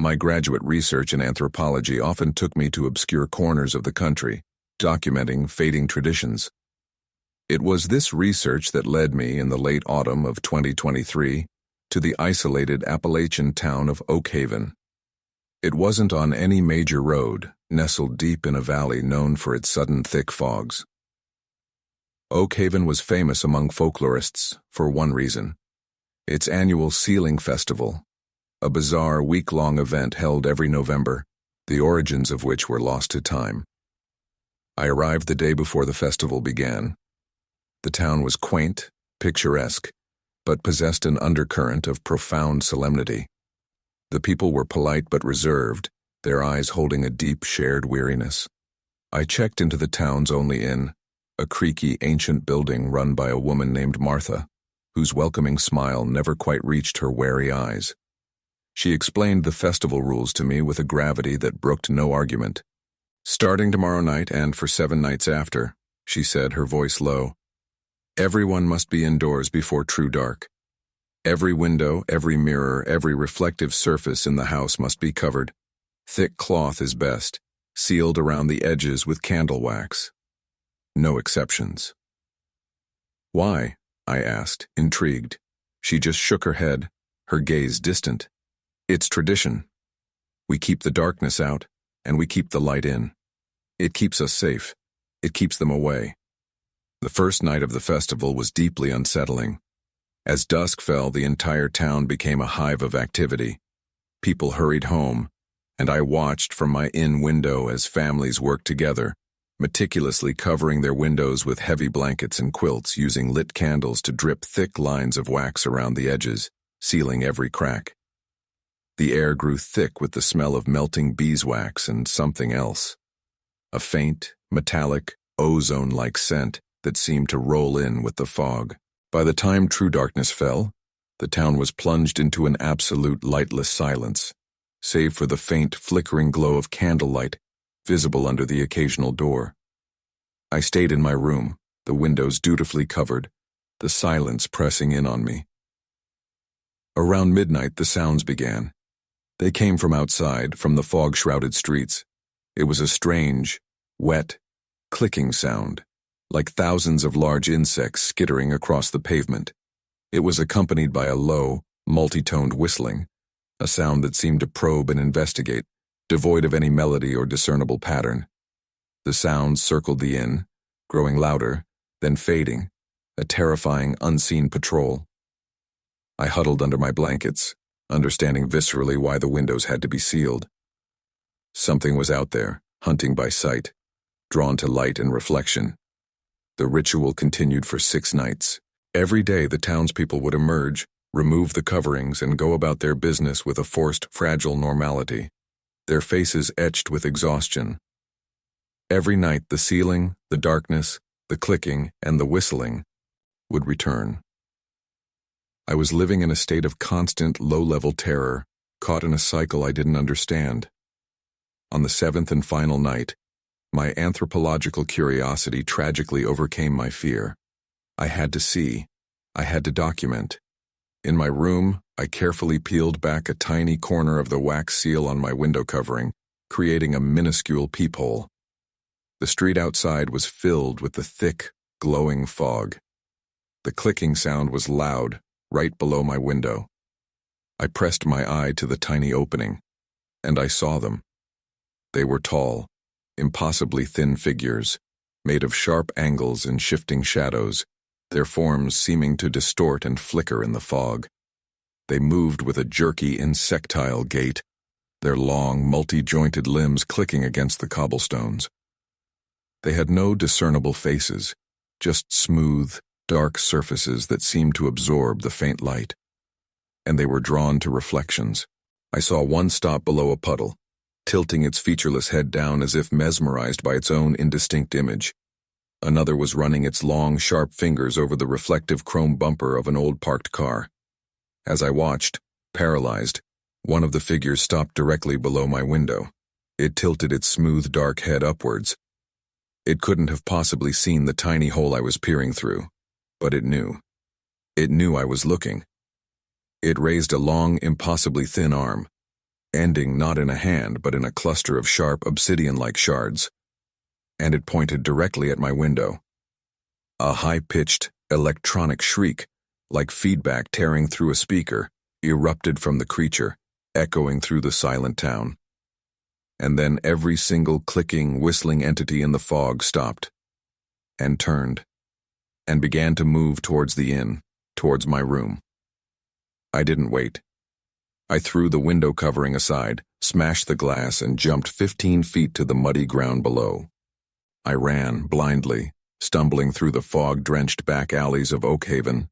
My graduate research in anthropology often took me to obscure corners of the country, documenting fading traditions. It was this research that led me, in the late autumn of 2023, to the isolated Appalachian town of Oak Haven. It wasn't on any major road, nestled deep in a valley known for its sudden thick fogs. Oak Haven was famous among folklorists for one reason: its annual Sealing Festival, a bizarre week-long event held every November, the origins of which were lost to time. I arrived the day before the festival began. The town was quaint, picturesque, but possessed an undercurrent of profound solemnity. The people were polite but reserved, their eyes holding a deep shared weariness. I checked into the town's only inn, a creaky ancient building run by a woman named Martha, whose welcoming smile never quite reached her wary eyes. She explained the festival rules to me with a gravity that brooked no argument. "Starting tomorrow night and for 7 nights after," she said, her voice low, "everyone must be indoors before true dark. Every window, every mirror, every reflective surface in the house must be covered. Thick cloth is best, sealed around the edges with candle wax. No exceptions." "Why?" I asked, intrigued. She just shook her head, her gaze distant. "It's tradition. We keep the darkness out, and we keep the light in. It keeps us safe. It keeps them away." The first night of the festival was deeply unsettling. As dusk fell, the entire town became a hive of activity. People hurried home, and I watched from my inn window as families worked together, meticulously covering their windows with heavy blankets and quilts, using lit candles to drip thick lines of wax around the edges, sealing every crack. The air grew thick with the smell of melting beeswax and something else, a faint, metallic, ozone-like scent that seemed to roll in with the fog. By the time true darkness fell, the town was plunged into an absolute lightless silence, save for the faint, flickering glow of candlelight visible under the occasional door. I stayed in my room, the windows dutifully covered, the silence pressing in on me. Around midnight, the sounds began. They came from outside, from the fog-shrouded streets. It was a strange, wet, clicking sound, like thousands of large insects skittering across the pavement. It was accompanied by a low, multi-toned whistling, a sound that seemed to probe and investigate, devoid of any melody or discernible pattern. The sound circled the inn, growing louder, then fading, a terrifying, unseen patrol. I huddled under my blankets, understanding viscerally why the windows had to be sealed. Something was out there, hunting by sight, drawn to light and reflection. The ritual continued for 6 nights. Every day the townspeople would emerge, remove the coverings, and go about their business with a forced, fragile normality, their faces etched with exhaustion. Every night the sealing, the darkness, the clicking, and the whistling would return. I was living in a state of constant, low-level terror, caught in a cycle I didn't understand. On the 7th and final night, my anthropological curiosity tragically overcame my fear. I had to see. I had to document. In my room, I carefully peeled back a tiny corner of the wax seal on my window covering, creating a minuscule peephole. The street outside was filled with the thick, glowing fog. The clicking sound was loud, right below my window. I pressed my eye to the tiny opening, and I saw them. They were tall, impossibly thin figures, made of sharp angles and shifting shadows, their forms seeming to distort and flicker in the fog. They moved with a jerky, insectile gait, their long, multi-jointed limbs clicking against the cobblestones. They had no discernible faces, just smooth, dark surfaces that seemed to absorb the faint light. And they were drawn to reflections. I saw one stop below a puddle, tilting its featureless head down as if mesmerized by its own indistinct image. Another was running its long, sharp fingers over the reflective chrome bumper of an old parked car. As I watched, paralyzed, one of the figures stopped directly below my window. It tilted its smooth, dark head upwards. It couldn't have possibly seen the tiny hole I was peering through, but it knew. It knew I was looking. It raised a long, impossibly thin arm. ending not in a hand but in a cluster of sharp obsidian-like shards, and it pointed directly at my window. A high-pitched, electronic shriek, like feedback tearing through a speaker, erupted from the creature, echoing through the silent town. And then every single clicking, whistling entity in the fog stopped, and turned, and began to move towards the inn, towards my room. I didn't wait. I threw the window covering aside, smashed the glass, and jumped 15 feet to the muddy ground below. I ran, blindly, stumbling through the fog-drenched back alleys of Oakhaven,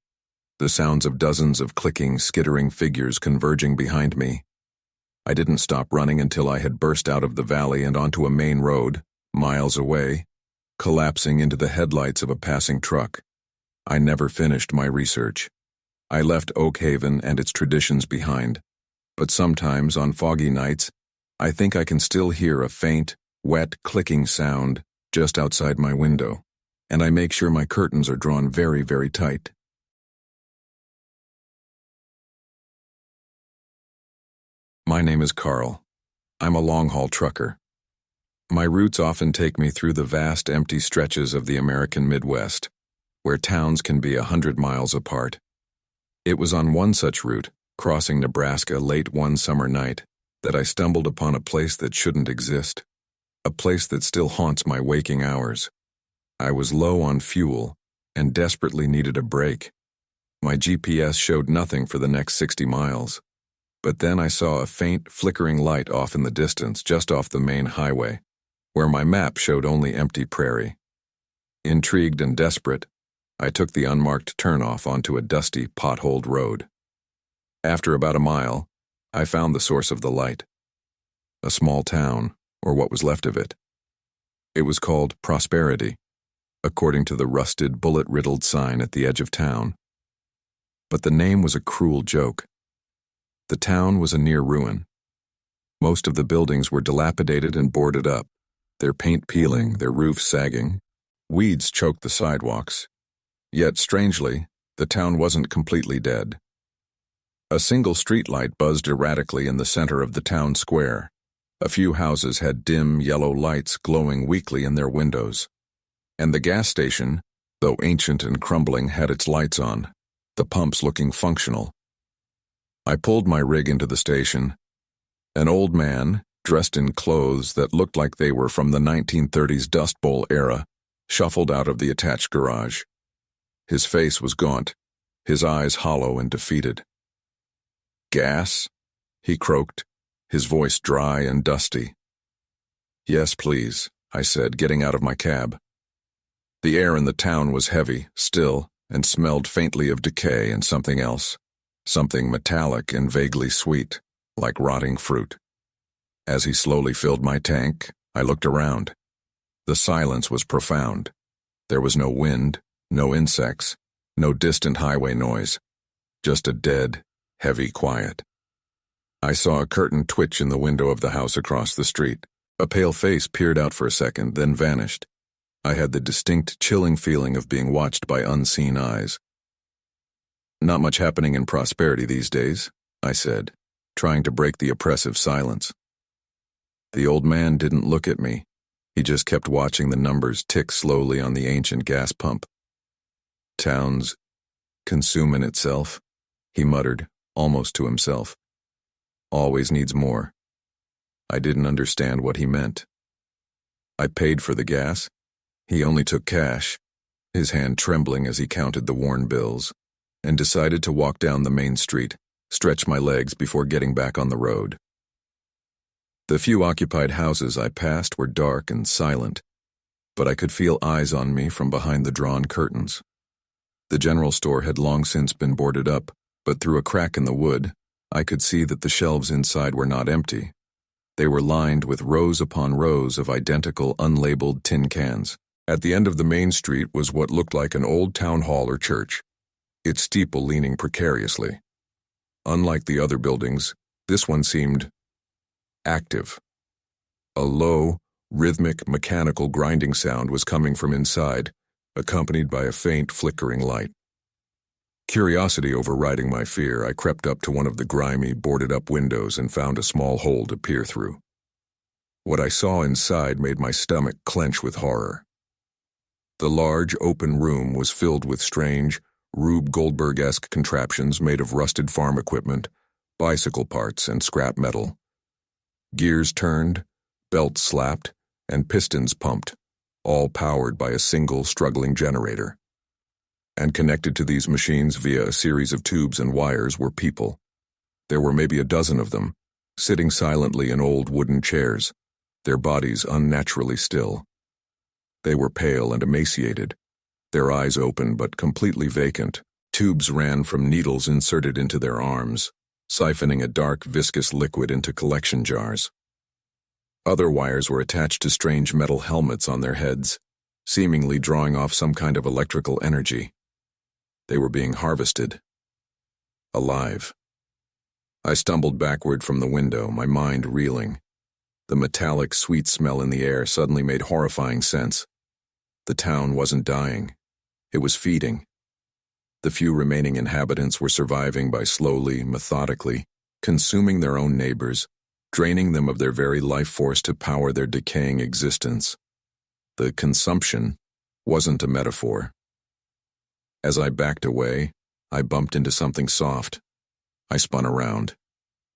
the sounds of dozens of clicking, skittering figures converging behind me. I didn't stop running until I had burst out of the valley and onto a main road, miles away, collapsing into the headlights of a passing truck. I never finished my research. I left Oakhaven and its traditions behind, but sometimes on foggy nights, I think I can still hear a faint, wet clicking sound just outside my window, and I make sure my curtains are drawn very, very tight. My name is Carl. I'm a long-haul trucker. My routes often take me through the vast empty stretches of the American Midwest, where towns can be 100 miles apart. It was on one such route, crossing Nebraska late one summer night, that I stumbled upon a place that shouldn't exist, a place that still haunts my waking hours. I was low on fuel and desperately needed a break. My GPS showed nothing for the next 60 miles, but then I saw a faint, flickering light off in the distance, just off the main highway, where my map showed only empty prairie. Intrigued and desperate, I took the unmarked turnoff onto a dusty, potholed road. After about a mile, I found the source of the light. A small town, or what was left of it. It was called Prosperity, according to the rusted, bullet-riddled sign at the edge of town. But the name was a cruel joke. The town was a near ruin. Most of the buildings were dilapidated and boarded up, their paint peeling, their roofs sagging. Weeds choked the sidewalks. Yet, strangely, the town wasn't completely dead. A single streetlight buzzed erratically in the center of the town square. A few houses had dim, yellow lights glowing weakly in their windows. And the gas station, though ancient and crumbling, had its lights on, the pumps looking functional. I pulled my rig into the station. An old man, dressed in clothes that looked like they were from the 1930s Dust Bowl era, shuffled out of the attached garage. His face was gaunt, his eyes hollow and defeated. "Gas?" he croaked, his voice dry and dusty. "Yes, please," I said, getting out of my cab. The air in the town was heavy, still, and smelled faintly of decay and something else, something metallic and vaguely sweet, like rotting fruit. As he slowly filled my tank, I looked around. The silence was profound. There was no wind, no insects, no distant highway noise, just a dead, heavy quiet. I saw a curtain twitch in the window of the house across the street. A pale face peered out for a second, then vanished. I had the distinct, chilling feeling of being watched by unseen eyes. "Not much happening in Prosperity these days," I said, trying to break the oppressive silence. The old man didn't look at me. He just kept watching the numbers tick slowly on the ancient gas pump. "Town's consuming itself," he muttered, almost to himself. "Always needs more." I didn't understand what he meant. I paid for the gas. He only took cash, his hand trembling as he counted the worn bills, and decided to walk down the main street, stretch my legs before getting back on the road. The few occupied houses I passed were dark and silent, but I could feel eyes on me from behind the drawn curtains. The general store had long since been boarded up, but through a crack in the wood, I could see that the shelves inside were not empty. They were lined with rows upon rows of identical unlabeled tin cans. At the end of the main street was what looked like an old town hall or church, its steeple leaning precariously. Unlike the other buildings, this one seemed active. A low, rhythmic, mechanical grinding sound was coming from inside, accompanied by a faint, flickering light. Curiosity overriding my fear, I crept up to one of the grimy, boarded-up windows and found a small hole to peer through. What I saw inside made my stomach clench with horror. The large, open room was filled with strange, Rube Goldberg-esque contraptions made of rusted farm equipment, bicycle parts, and scrap metal. Gears turned, belts slapped, and pistons pumped, all powered by a single struggling generator. And connected to these machines via a series of tubes and wires were people. There were maybe a dozen of them, sitting silently in old wooden chairs, their bodies unnaturally still. They were pale and emaciated, their eyes open but completely vacant. Tubes ran from needles inserted into their arms, siphoning a dark, viscous liquid into collection jars. Other wires were attached to strange metal helmets on their heads, seemingly drawing off some kind of electrical energy. They were being harvested. Alive. I stumbled backward from the window, my mind reeling. The metallic, sweet smell in the air suddenly made horrifying sense. The town wasn't dying. It was feeding. The few remaining inhabitants were surviving by slowly, methodically, consuming their own neighbors, draining them of their very life force to power their decaying existence. The consumption wasn't a metaphor. As I backed away, I bumped into something soft. I spun around.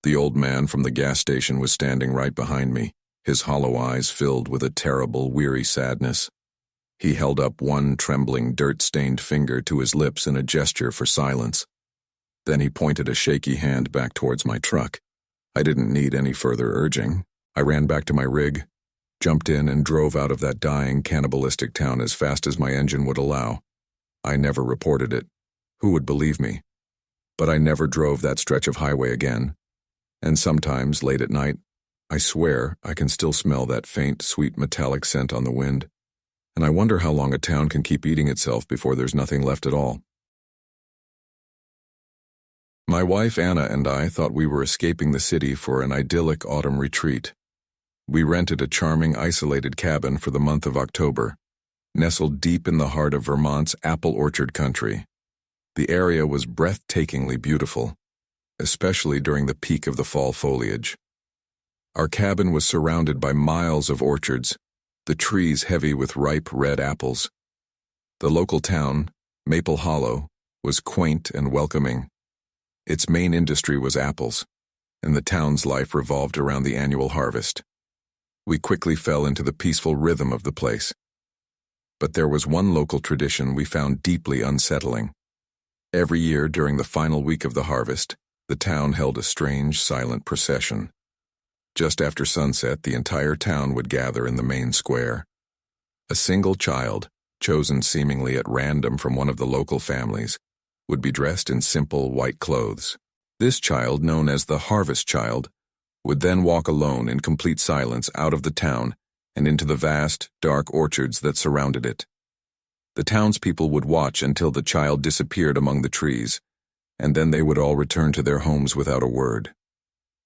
The old man from the gas station was standing right behind me, his hollow eyes filled with a terrible, weary sadness. He held up one trembling, dirt-stained finger to his lips in a gesture for silence. Then he pointed a shaky hand back towards my truck. I didn't need any further urging. I ran back to my rig, jumped in, and drove out of that dying, cannibalistic town as fast as my engine would allow. I never reported it. Who would believe me? But I never drove that stretch of highway again. And sometimes, late at night, I swear I can still smell that faint, sweet metallic scent on the wind. And I wonder how long a town can keep eating itself before there's nothing left at all. My wife Anna and I thought we were escaping the city for an idyllic autumn retreat. We rented a charming, isolated cabin for the month of October, nestled deep in the heart of Vermont's apple orchard country. The area was breathtakingly beautiful, especially during the peak of the fall foliage. Our cabin was surrounded by miles of orchards, the trees heavy with ripe red apples. The local town, Maple Hollow, was quaint and welcoming. Its main industry was apples, and the town's life revolved around the annual harvest. We quickly fell into the peaceful rhythm of the place. But there was one local tradition we found deeply unsettling. Every year during the final week of the harvest, the town held a strange, silent procession. Just after sunset, the entire town would gather in the main square. A single child, chosen seemingly at random from one of the local families, would be dressed in simple white clothes. This child, known as the Harvest Child, would then walk alone in complete silence out of the town and into the vast, dark orchards that surrounded it. The townspeople would watch until the child disappeared among the trees, and then they would all return to their homes without a word.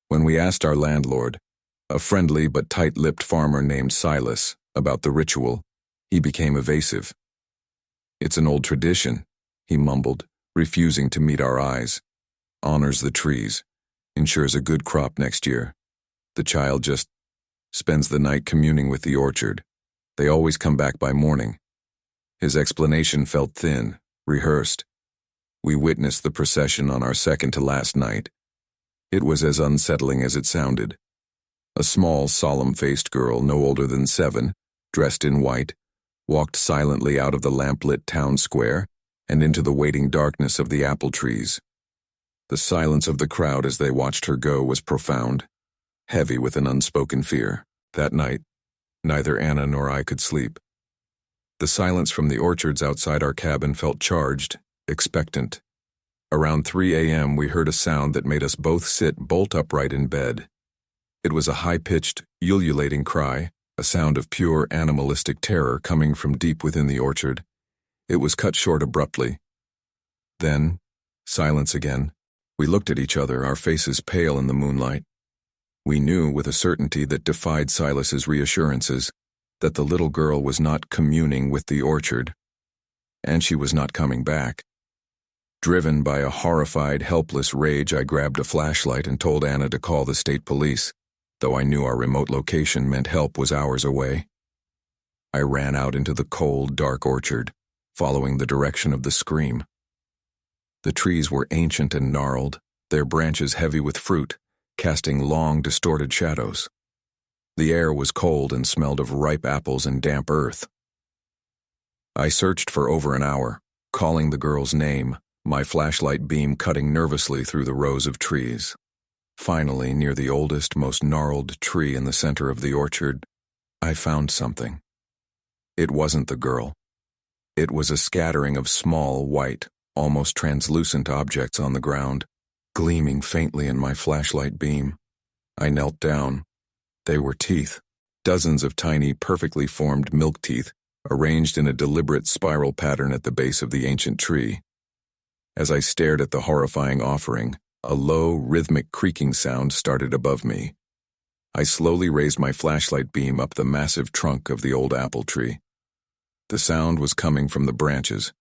When we asked our landlord, a friendly but tight-lipped farmer named Silas, about the ritual, he became evasive. "It's an old tradition," he mumbled, refusing to meet our eyes. "Honors the trees, ensures a good crop next year. The child just spends the night communing with the orchard. They always come back by morning." His explanation felt thin, rehearsed. We witnessed the procession on our second-to-last night. It was as unsettling as it sounded. A small, solemn-faced girl, no older than 7, dressed in white, walked silently out of the lamp-lit town square and into the waiting darkness of the apple trees. The silence of the crowd as they watched her go was profound, heavy with an unspoken fear. That night, neither Anna nor I could sleep. The silence from the orchards outside our cabin felt charged, expectant. Around 3 a.m. we heard a sound that made us both sit bolt upright in bed. It was a high-pitched, ululating cry, a sound of pure animalistic terror coming from deep within the orchard. It was cut short abruptly. Then, silence again. We looked at each other, our faces pale in the moonlight. We knew with a certainty that defied Silas's reassurances that the little girl was not communing with the orchard, and she was not coming back. Driven by a horrified, helpless rage, I grabbed a flashlight and told Anna to call the state police, though I knew our remote location meant help was hours away. I ran out into the cold, dark orchard, following the direction of the scream. The trees were ancient and gnarled, their branches heavy with fruit, casting long, distorted shadows. The air was cold and smelled of ripe apples and damp earth. I searched for over an hour, calling the girl's name, my flashlight beam cutting nervously through the rows of trees. Finally, near the oldest, most gnarled tree in the center of the orchard, I found something. It wasn't the girl. It was a scattering of small, white, almost translucent objects on the ground, gleaming faintly in my flashlight beam. I knelt down. They were teeth, dozens of tiny, perfectly formed milk teeth, arranged in a deliberate spiral pattern at the base of the ancient tree. As I stared at the horrifying offering, a low, rhythmic creaking sound started above me. I slowly raised my flashlight beam up the massive trunk of the old apple tree. The sound was coming from the branches,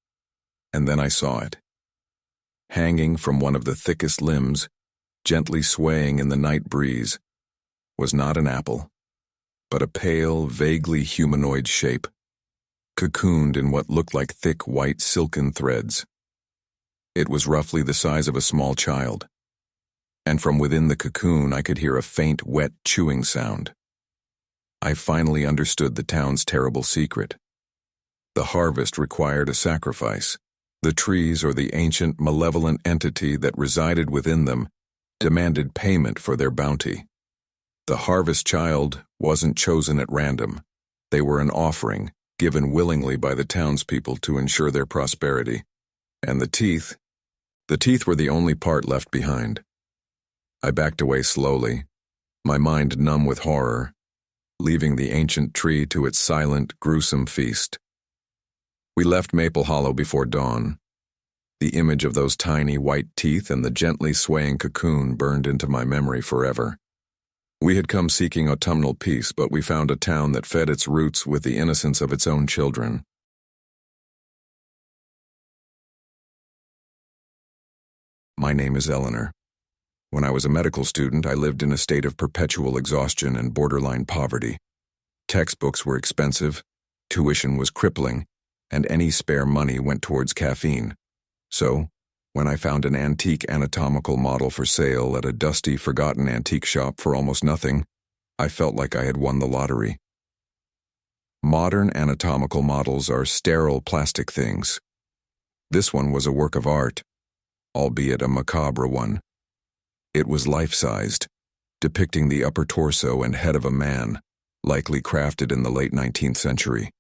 and then I saw it. Hanging from one of the thickest limbs, gently swaying in the night breeze, was not an apple, but a pale, vaguely humanoid shape, cocooned in what looked like thick white silken threads. It was roughly the size of a small child, and from within the cocoon I could hear a faint, wet chewing sound. I finally understood the town's terrible secret. The harvest required a sacrifice. The trees, or the ancient, malevolent entity that resided within them, demanded payment for their bounty. The harvest child wasn't chosen at random. They were an offering, given willingly by the townspeople to ensure their prosperity. And the teeth were the only part left behind. I backed away slowly, my mind numb with horror, leaving the ancient tree to its silent, gruesome feast. We left Maple Hollow before dawn. The image of those tiny white teeth and the gently swaying cocoon burned into my memory forever. We had come seeking autumnal peace, but we found a town that fed its roots with the innocence of its own children. My name is Eleanor. When I was a medical student, I lived in a state of perpetual exhaustion and borderline poverty. Textbooks were expensive, tuition was crippling, and any spare money went towards caffeine. So, when I found an antique anatomical model for sale at a dusty, forgotten antique shop for almost nothing, I felt like I had won the lottery. Modern anatomical models are sterile plastic things. This one was a work of art, albeit a macabre one. It was life-sized, depicting the upper torso and head of a man, likely crafted in the late 19th century.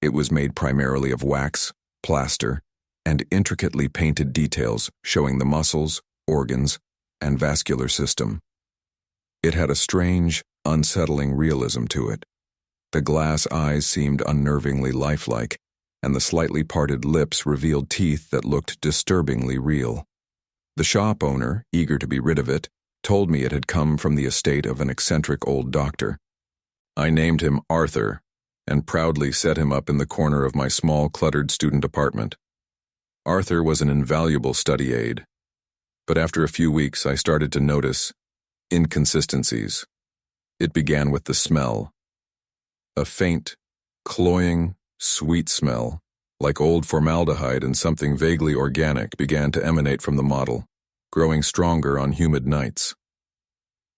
It was made primarily of wax, plaster, and intricately painted details showing the muscles, organs, and vascular system. It had a strange, unsettling realism to it. The glass eyes seemed unnervingly lifelike, and the slightly parted lips revealed teeth that looked disturbingly real. The shop owner, eager to be rid of it, told me it had come from the estate of an eccentric old doctor. I named him Arthur, and proudly set him up in the corner of my small, cluttered student apartment. Arthur was an invaluable study aid, but after a few weeks I started to notice inconsistencies. It began with the smell. A faint, cloying, sweet smell, like old formaldehyde and something vaguely organic, began to emanate from the model, growing stronger on humid nights.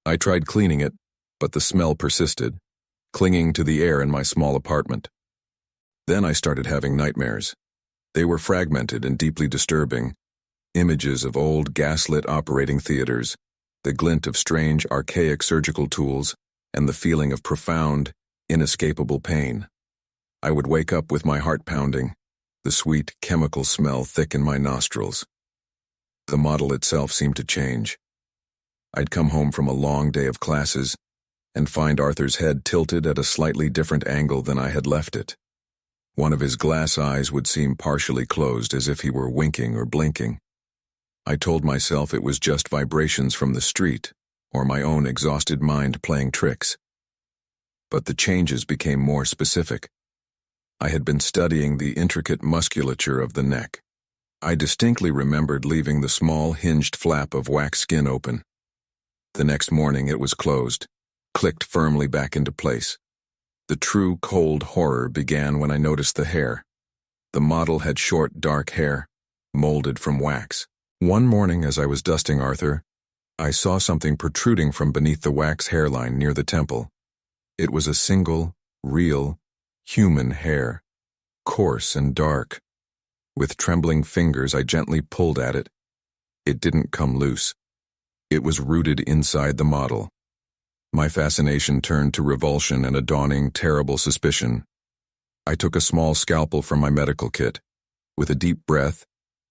I tried cleaning it, but the smell persisted, clinging to the air in my small apartment. Then I started having nightmares. They were fragmented and deeply disturbing, images of old gaslit operating theaters, the glint of strange, archaic surgical tools, and the feeling of profound, inescapable pain. I would wake up with my heart pounding, the sweet chemical smell thick in my nostrils. The model itself seemed to change. I'd come home from a long day of classes and find Arthur's head tilted at a slightly different angle than I had left it. One of his glass eyes would seem partially closed, as if he were winking or blinking. I told myself it was just vibrations from the street, or my own exhausted mind playing tricks. But the changes became more specific. I had been studying the intricate musculature of the neck. I distinctly remembered leaving the small hinged flap of wax skin open. The next morning it was closed, clicked firmly back into place. The true cold horror began when I noticed the hair. The model had short, dark hair, molded from wax. One morning as I was dusting Arthur, I saw something protruding from beneath the wax hairline near the temple. It was a single, real, human hair, coarse and dark. With trembling fingers, I gently pulled at it. It didn't come loose. It was rooted inside the model. My fascination turned to revulsion and a dawning, terrible suspicion. I took a small scalpel from my medical kit. With a deep breath,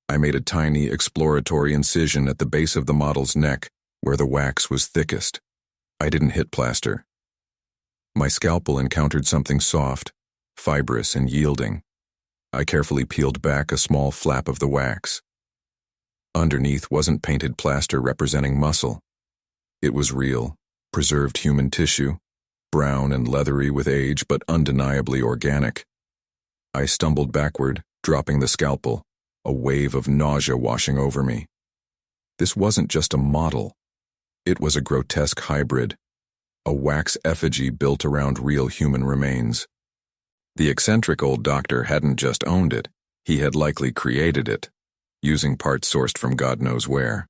I made a tiny exploratory incision at the base of the model's neck, where the wax was thickest. I didn't hit plaster. My scalpel encountered something soft, fibrous and yielding. I carefully peeled back a small flap of the wax. Underneath wasn't painted plaster representing muscle. It was real, preserved human tissue, brown and leathery with age but undeniably organic. I stumbled backward, dropping the scalpel, a wave of nausea washing over me. This wasn't just a model. It was a grotesque hybrid, a wax effigy built around real human remains. The eccentric old doctor hadn't just owned it, he had likely created it, using parts sourced from God knows where.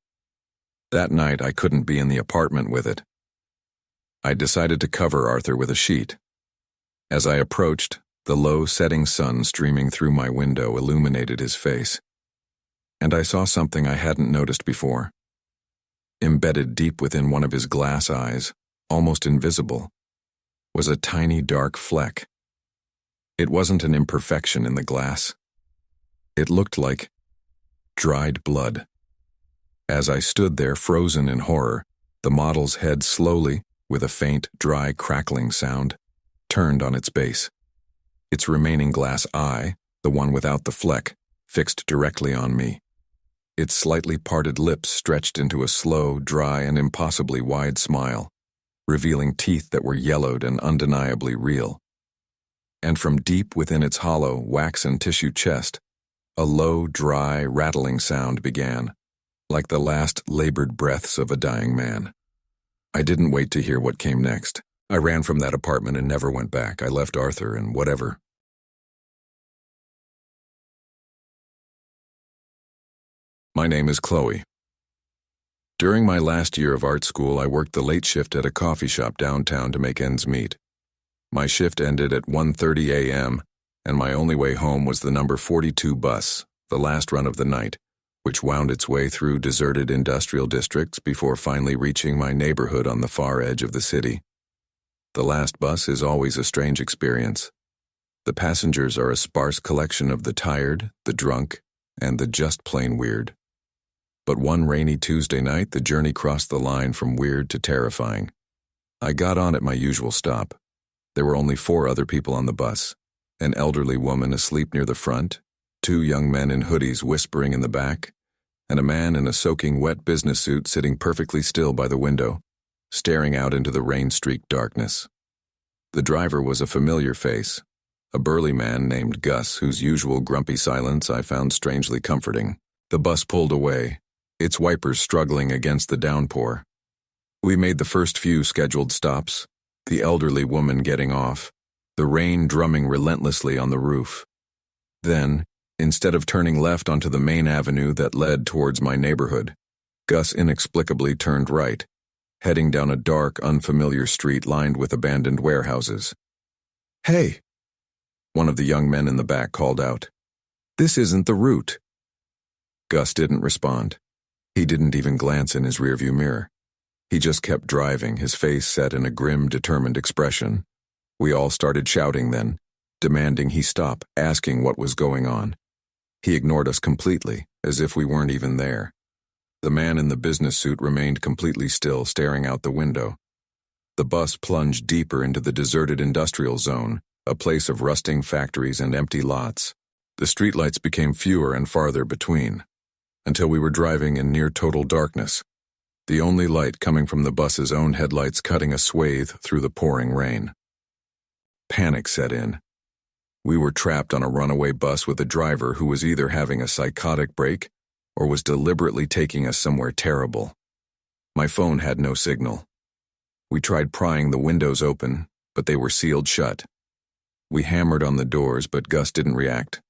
That night I couldn't be in the apartment with it. I decided to cover Arthur with a sheet. As I approached, the low setting sun streaming through my window illuminated his face. And I saw something I hadn't noticed before. Embedded deep within one of his glass eyes, almost invisible, was a tiny dark fleck. It wasn't an imperfection in the glass. It looked like dried blood. As I stood there frozen in horror, the model's head slowly, with a faint, dry crackling sound, turned on its base. Its remaining glass eye, the one without the fleck, fixed directly on me. Its slightly parted lips stretched into a slow, dry, and impossibly wide smile, revealing teeth that were yellowed and undeniably real. And from deep within its hollow, wax and tissue chest, a low, dry, rattling sound began, like the last labored breaths of a dying man. I didn't wait to hear what came next. I ran from that apartment and never went back. I left Arthur and whatever. My name is Chloe. During my last year of art school, I worked the late shift at a coffee shop downtown to make ends meet. My shift ended at 1:30 a.m., and my only way home was the number 42 bus, the last run of the night, which wound its way through deserted industrial districts before finally reaching my neighborhood on the far edge of the city. The last bus is always a strange experience. The passengers are a sparse collection of the tired, the drunk, and the just plain weird. But one rainy Tuesday night, the journey crossed the line from weird to terrifying. I got on at my usual stop. There were only 4 other people on the bus, an elderly woman asleep near the front, 2 young men in hoodies whispering in the back, and a man in a soaking wet business suit sitting perfectly still by the window, staring out into the rain-streaked darkness. The driver was a familiar face, a burly man named Gus, whose usual grumpy silence I found strangely comforting. The bus pulled away, its wipers struggling against the downpour. We made the first few scheduled stops, the elderly woman getting off, the rain drumming relentlessly on the roof. Then, instead of turning left onto the main avenue that led towards my neighborhood, Gus inexplicably turned right, heading down a dark, unfamiliar street lined with abandoned warehouses. "Hey!" one of the young men in the back called out. "This isn't the route." Gus didn't respond. He didn't even glance in his rearview mirror. He just kept driving, his face set in a grim, determined expression. We all started shouting then, demanding he stop, asking what was going on. He ignored us completely, as if we weren't even there. The man in the business suit remained completely still, staring out the window. The bus plunged deeper into the deserted industrial zone, a place of rusting factories and empty lots. The streetlights became fewer and farther between, until we were driving in near total darkness, the only light coming from the bus's own headlights cutting a swathe through the pouring rain. Panic set in. We were trapped on a runaway bus with a driver who was either having a psychotic break or was deliberately taking us somewhere terrible. My phone had no signal. We tried prying the windows open, but they were sealed shut. We hammered on the doors, but Gus didn't react.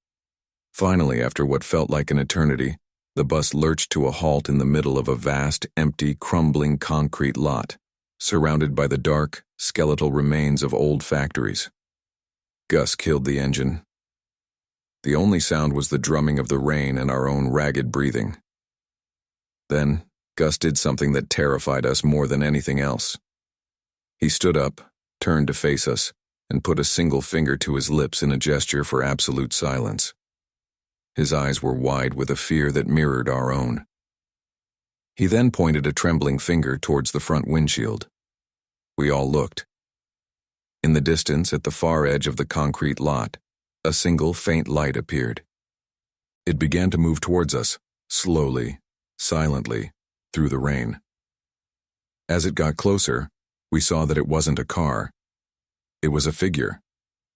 Finally, after what felt like an eternity, the bus lurched to a halt in the middle of a vast, empty, crumbling concrete lot, surrounded by the dark, skeletal remains of old factories. Gus killed the engine. The only sound was the drumming of the rain and our own ragged breathing. Then, Gus did something that terrified us more than anything else. He stood up, turned to face us, and put a single finger to his lips in a gesture for absolute silence. His eyes were wide with a fear that mirrored our own. He then pointed a trembling finger towards the front windshield. We all looked. In the distance, at the far edge of the concrete lot, a single faint light appeared. It began to move towards us, slowly, silently, through the rain. As it got closer, we saw that it wasn't a car. It was a figure,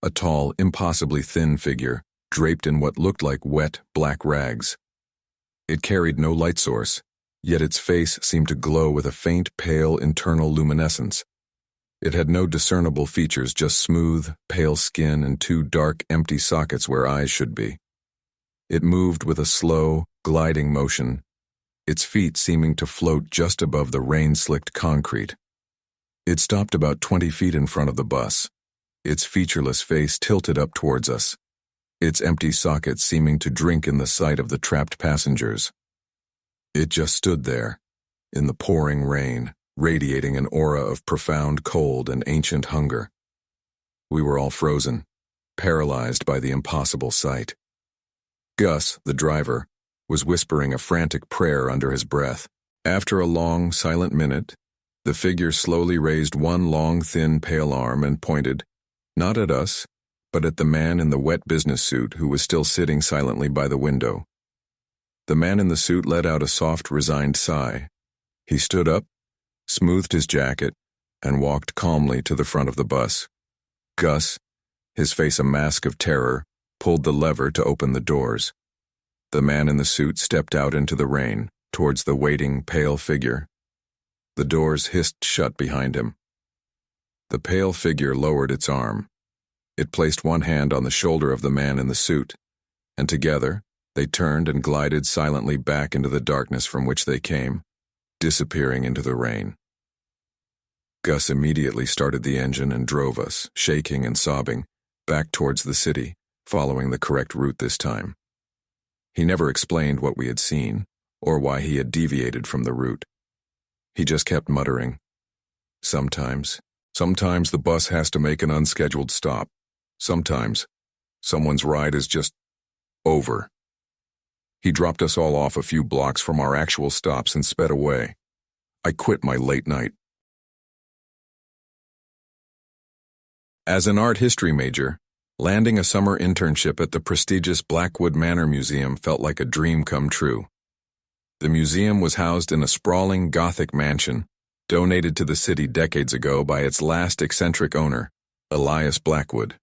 a tall, impossibly thin figure, draped in what looked like wet, black rags. It carried no light source, yet its face seemed to glow with a faint, pale, internal luminescence. It had no discernible features, just smooth, pale skin and two dark, empty sockets where eyes should be. It moved with a slow, gliding motion, its feet seeming to float just above the rain-slicked concrete. It stopped about 20 feet in front of the bus, its featureless face tilted up towards us, its empty sockets seeming to drink in the sight of the trapped passengers. It just stood there, in the pouring rain, radiating an aura of profound cold and ancient hunger. We were all frozen, paralyzed by the impossible sight. Gus, the driver, was whispering a frantic prayer under his breath. After a long, silent minute, the figure slowly raised one long, thin, pale arm and pointed, not at us, but at the man in the wet business suit who was still sitting silently by the window. The man in the suit let out a soft, resigned sigh. He stood up, smoothed his jacket, and walked calmly to the front of the bus. Gus, his face a mask of terror, pulled the lever to open the doors. The man in the suit stepped out into the rain, towards the waiting, pale figure. The doors hissed shut behind him. The pale figure lowered its arm. It placed one hand on the shoulder of the man in the suit, and together they turned and glided silently back into the darkness from which they came, disappearing into the rain. Gus immediately started the engine and drove us, shaking and sobbing, back towards the city, following the correct route this time. He never explained what we had seen, or why he had deviated from the route. He just kept muttering, Sometimes the bus has to make an unscheduled stop. Sometimes, someone's ride is just over. He dropped us all off a few blocks from our actual stops and sped away. I quit my late night. As an art history major, landing a summer internship at the prestigious Blackwood Manor Museum felt like a dream come true. The museum was housed in a sprawling Gothic mansion, donated to the city decades ago by its last eccentric owner, Elias Blackwood.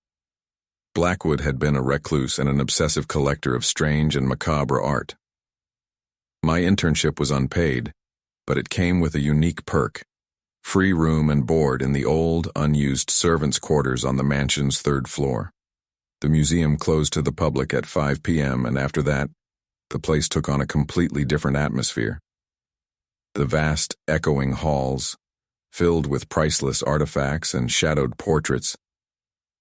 Blackwood had been a recluse and an obsessive collector of strange and macabre art. My internship was unpaid, but it came with a unique perk: free room and board in the old, unused servants' quarters on the mansion's third floor. The museum closed to the public at 5 p.m., and after that, the place took on a completely different atmosphere. The vast, echoing halls, filled with priceless artifacts and shadowed portraits,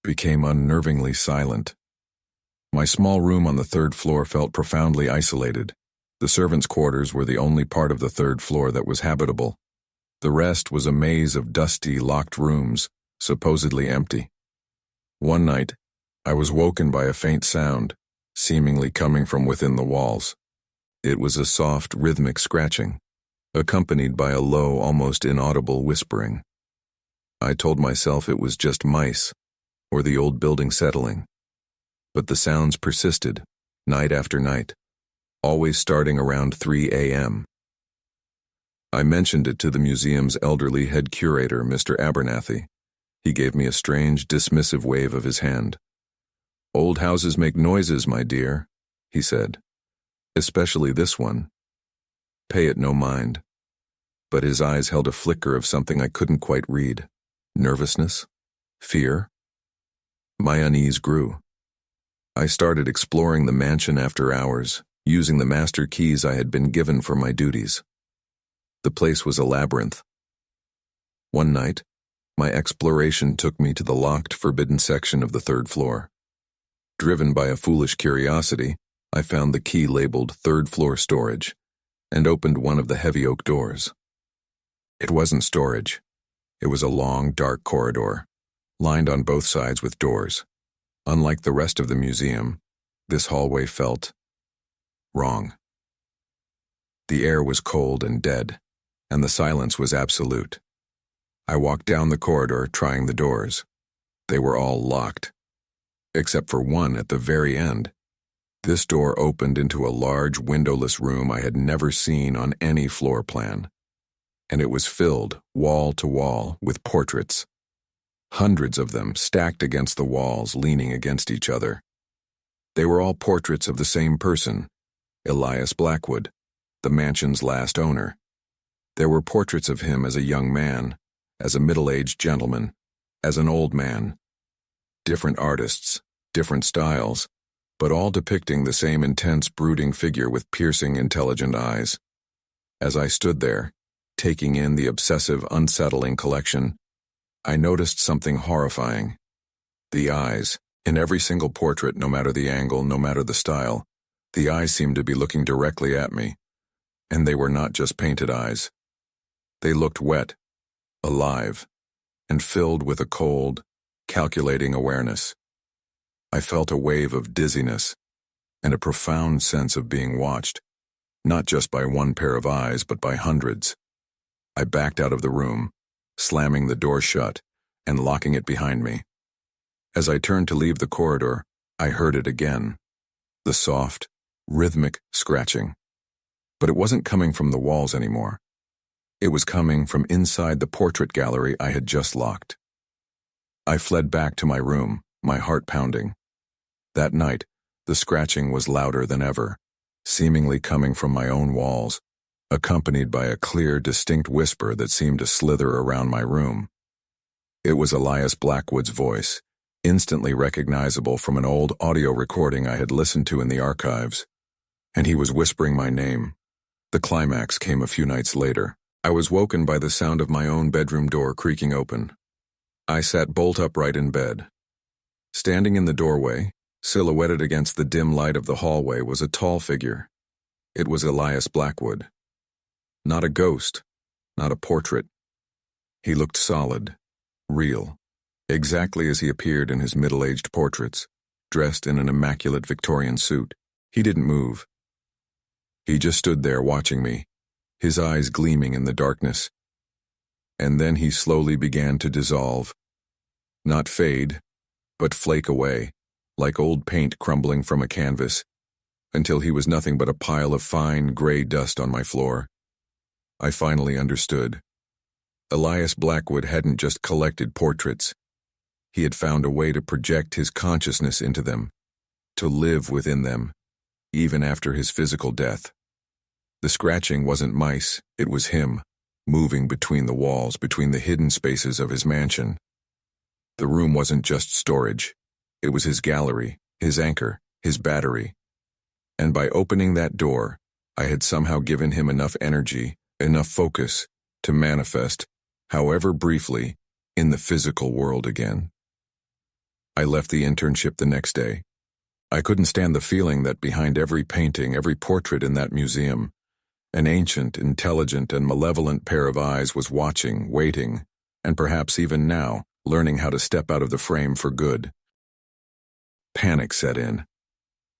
became unnervingly silent. My small room on the third floor felt profoundly isolated. The servants' quarters were the only part of the third floor that was habitable. The rest was a maze of dusty, locked rooms, supposedly empty. One night, I was woken by a faint sound, seemingly coming from within the walls. It was a soft, rhythmic scratching, accompanied by a low, almost inaudible whispering. I told myself it was just mice, or the old building settling. But the sounds persisted, night after night, always starting around 3 a.m. I mentioned it to the museum's elderly head curator, Mr. Abernathy. He gave me a strange, dismissive wave of his hand. Old houses make noises, my dear, he said. Especially this one. Pay it no mind. But his eyes held a flicker of something I couldn't quite read. Nervousness? Fear? My unease grew. I started exploring the mansion after hours, using the master keys I had been given for my duties. The place was a labyrinth. One night, my exploration took me to the locked, forbidden section of the third floor. Driven by a foolish curiosity, I found the key labeled third floor storage and opened one of the heavy oak doors. It wasn't storage. It was a long, dark corridor, lined on both sides with doors. Unlike the rest of the museum, this hallway felt wrong. The air was cold and dead, and the silence was absolute. I walked down the corridor, trying the doors. They were all locked, except for one at the very end. This door opened into a large, windowless room I had never seen on any floor plan, and it was filled, wall to wall, with portraits. Hundreds of them stacked against the walls, leaning against each other. They were all portraits of the same person, Elias Blackwood, the mansion's last owner. There were portraits of him as a young man, as a middle-aged gentleman, as an old man. Different artists, different styles, but all depicting the same intense, brooding figure with piercing, intelligent eyes. As I stood there, taking in the obsessive, unsettling collection, I noticed something horrifying. The eyes, in every single portrait, no matter the angle, no matter the style, the eyes seemed to be looking directly at me. And they were not just painted eyes. They looked wet, alive, and filled with a cold, calculating awareness. I felt a wave of dizziness and a profound sense of being watched, not just by one pair of eyes, but by hundreds. I backed out of the room, slamming the door shut and locking it behind me. As I turned to leave the corridor, I heard it again, the soft, rhythmic scratching. But it wasn't coming from the walls anymore. It was coming from inside the portrait gallery I had just locked. I fled back to my room, my heart pounding. That night, the scratching was louder than ever, seemingly coming from my own walls, accompanied by a clear, distinct whisper that seemed to slither around my room. It was Elias Blackwood's voice, instantly recognizable from an old audio recording I had listened to in the archives. And he was whispering my name. The climax came a few nights later. I was woken by the sound of my own bedroom door creaking open. I sat bolt upright in bed. Standing in the doorway, silhouetted against the dim light of the hallway, was a tall figure. It was Elias Blackwood. Not a ghost, not a portrait. He looked solid, real, exactly as he appeared in his middle-aged portraits, dressed in an immaculate Victorian suit. He didn't move. He just stood there watching me, his eyes gleaming in the darkness. And then he slowly began to dissolve. Not fade, but flake away, like old paint crumbling from a canvas, until he was nothing but a pile of fine, gray dust on my floor. I finally understood. Elias Blackwood hadn't just collected portraits. He had found a way to project his consciousness into them, to live within them, even after his physical death. The scratching wasn't mice, it was him, moving between the walls, between the hidden spaces of his mansion. The room wasn't just storage. It was his gallery, his anchor, his battery. And by opening that door, I had somehow given him enough energy, enough focus, to manifest, however briefly, in the physical world again. I left the internship the next day. I couldn't stand the feeling that behind every painting, every portrait in that museum, an ancient, intelligent, and malevolent pair of eyes was watching, waiting, and perhaps even now, learning how to step out of the frame for good. Panic set in.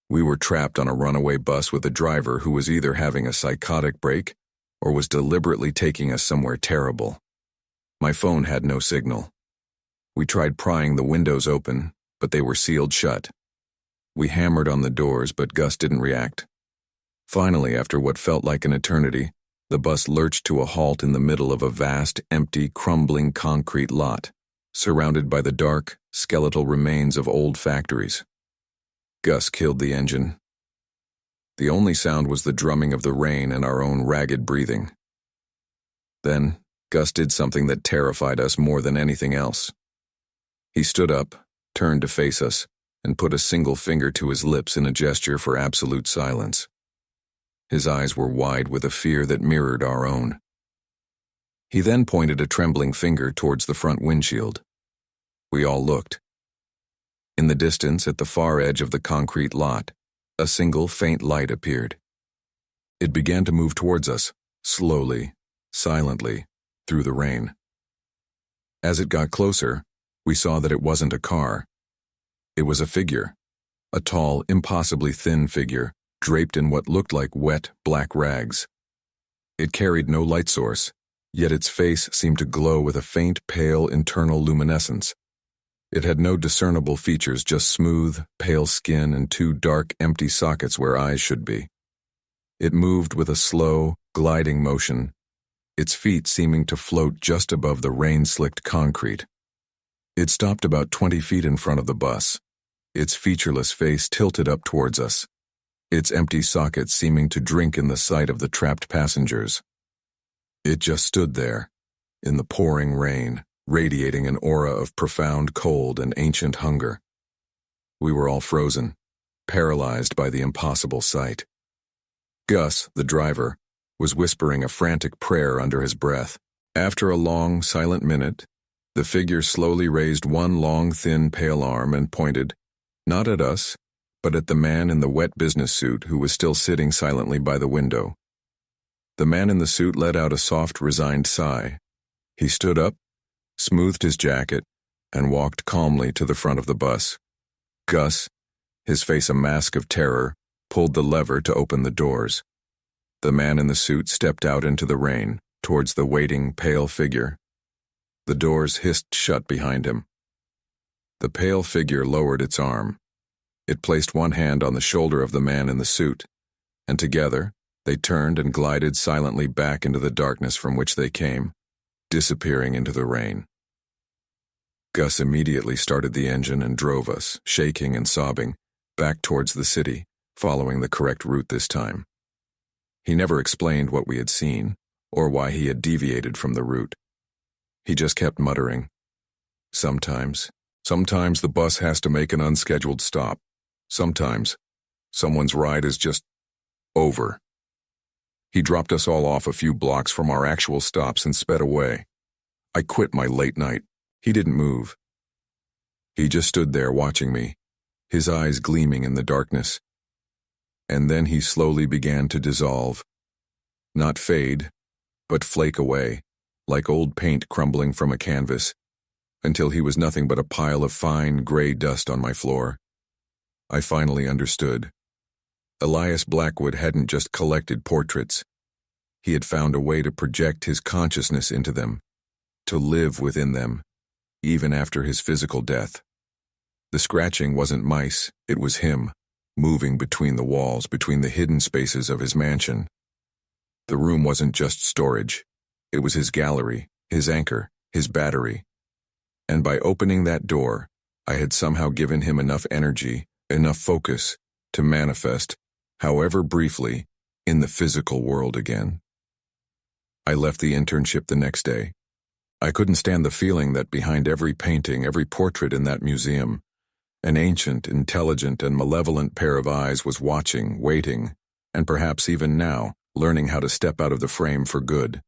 We were trapped on a runaway bus with a driver who was either having a psychotic break or was deliberately taking us somewhere terrible. My phone had no signal. We tried prying the windows open, but they were sealed shut. We hammered on the doors, but Gus didn't react. Finally, after what felt like an eternity, the bus lurched to a halt in the middle of a vast, empty, crumbling concrete lot, surrounded by the dark, skeletal remains of old factories. Gus killed the engine. The only sound was the drumming of the rain and our own ragged breathing. Then, Gus did something that terrified us more than anything else. He stood up, turned to face us, and put a single finger to his lips in a gesture for absolute silence. His eyes were wide with a fear that mirrored our own. He then pointed a trembling finger towards the front windshield. We all looked. In the distance, at the far edge of the concrete lot, a single faint light appeared. It began to move towards us, slowly, silently, through the rain. As it got closer, we saw that it wasn't a car. It was a figure, a tall, impossibly thin figure, draped in what looked like wet, black rags. It carried no light source, yet its face seemed to glow with a faint, pale, internal luminescence. It had no discernible features, just smooth, pale skin and two dark, empty sockets where eyes should be. It moved with a slow, gliding motion, its feet seeming to float just above the rain-slicked concrete. It stopped about 20 feet in front of the bus, its featureless face tilted up towards us, its empty sockets seeming to drink in the sight of the trapped passengers. It just stood there, in the pouring rain, radiating an aura of profound cold and ancient hunger. We were all frozen, paralyzed by the impossible sight. Gus, the driver, was whispering a frantic prayer under his breath. After a long, silent minute, the figure slowly raised one long, thin, pale arm and pointed, not at us, but at the man in the wet business suit who was still sitting silently by the window. The man in the suit let out a soft, resigned sigh. He stood up, smoothed his jacket, and walked calmly to the front of the bus. Gus, his face a mask of terror, pulled the lever to open the doors. The man in the suit stepped out into the rain, towards the waiting, pale figure. The doors hissed shut behind him. The pale figure lowered its arm. It placed one hand on the shoulder of the man in the suit, and together, they turned and glided silently back into the darkness from which they came, disappearing into the rain. Gus immediately started the engine and drove us, shaking and sobbing, back towards the city, following the correct route this time. He never explained what we had seen, or why he had deviated from the route. He just kept muttering, Sometimes the bus has to make an unscheduled stop. Sometimes, someone's ride is just over. He dropped us all off a few blocks from our actual stops and sped away. I quit my late night. He didn't move. He just stood there watching me, his eyes gleaming in the darkness. And then he slowly began to dissolve. Not fade, but flake away, like old paint crumbling from a canvas, until he was nothing but a pile of fine, gray dust on my floor. I finally understood. Elias Blackwood hadn't just collected portraits. He had found a way to project his consciousness into them, to live within them, even after his physical death. The scratching wasn't mice, it was him, moving between the walls, between the hidden spaces of his mansion. The room wasn't just storage. It was his gallery, his anchor, his battery. And by opening that door, I had somehow given him enough energy, enough focus, to manifest, however briefly, in the physical world again. I left the internship the next day. I couldn't stand the feeling that behind every painting, every portrait in that museum, an ancient, intelligent, and malevolent pair of eyes was watching, waiting, and perhaps even now, learning how to step out of the frame for good.